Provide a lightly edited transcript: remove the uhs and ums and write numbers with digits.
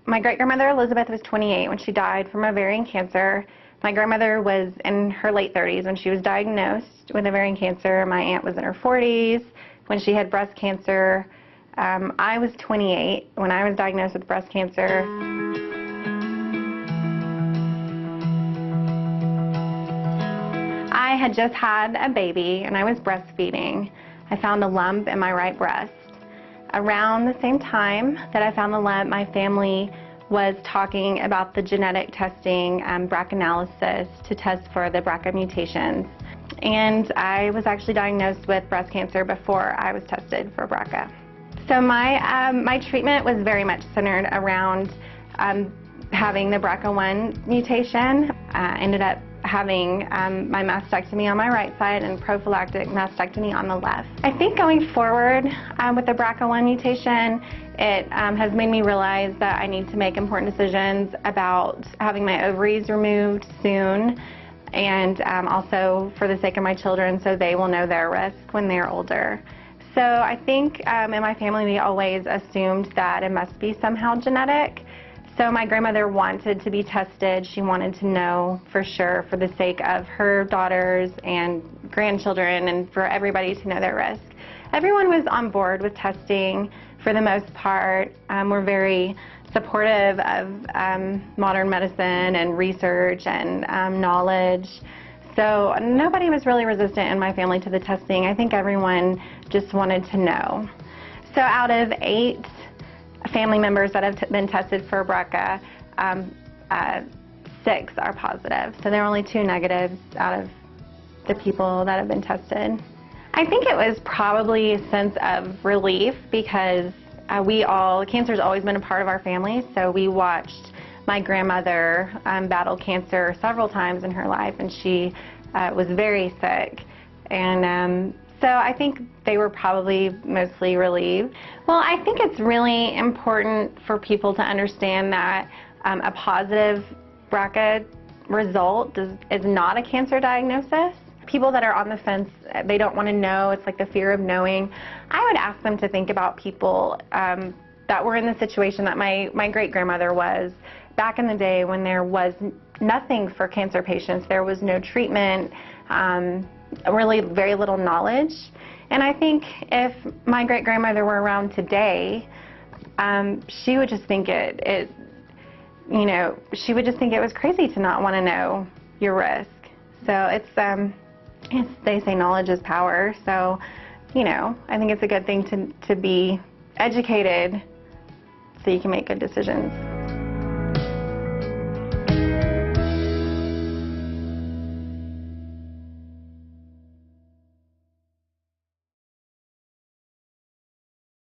My great-grandmother Elizabeth was 28 when she died from ovarian cancer. My grandmother was in her late 30s when she was diagnosed with ovarian cancer. My aunt was in her 40s when she had breast cancer. I was 28 when I was diagnosed with breast cancer. I had just had a baby and I was breastfeeding. I found a lump in my right breast. Around the same time that I found the lump, my family was talking about the genetic testing, BRCA to test for the BRCA mutations. And I was actually diagnosed with breast cancer before I was tested for BRCA. So my treatment was very much centered around having the BRCA1 mutation. Ended up having my mastectomy on my right side and prophylactic mastectomy on the left. I think going forward with the BRCA1 mutation, it has made me realize that I need to make important decisions about having my ovaries removed soon, and also for the sake of my children, so they will know their risk when they're older. So I think in my family we always assumed that it must be somehow genetic. So my grandmother wanted to be tested. She wanted to know for sure for the sake of her daughters and grandchildren and for everybody to know their risk. Everyone was on board with testing for the most part. We're very supportive of modern medicine and research and knowledge. So nobody was really resistant in my family to the testing. I think everyone just wanted to know. So out of 8 family members that have been tested for BRCA, 6 are positive. So there are only 2 negatives out of the people that have been tested. I think it was probably a sense of relief because cancer's always been a part of our family, so we watched my grandmother battle cancer several times in her life, and she was very sick. And so I think they were probably mostly relieved. Well, I think it's really important for people to understand that a positive BRCA result is not a cancer diagnosis. People that are on the fence, they don't want to know, it's like the fear of knowing. I would ask them to think about people that were in the situation that my great-grandmother was back in the day when there was nothing for cancer patients. There was no treatment, really very little knowledge. And I think if my great-grandmother were around today, she would just think she would just think it was crazy to not want to know your risk. So they say knowledge is power. So, I think it's a good thing to be educated so you can make good decisions.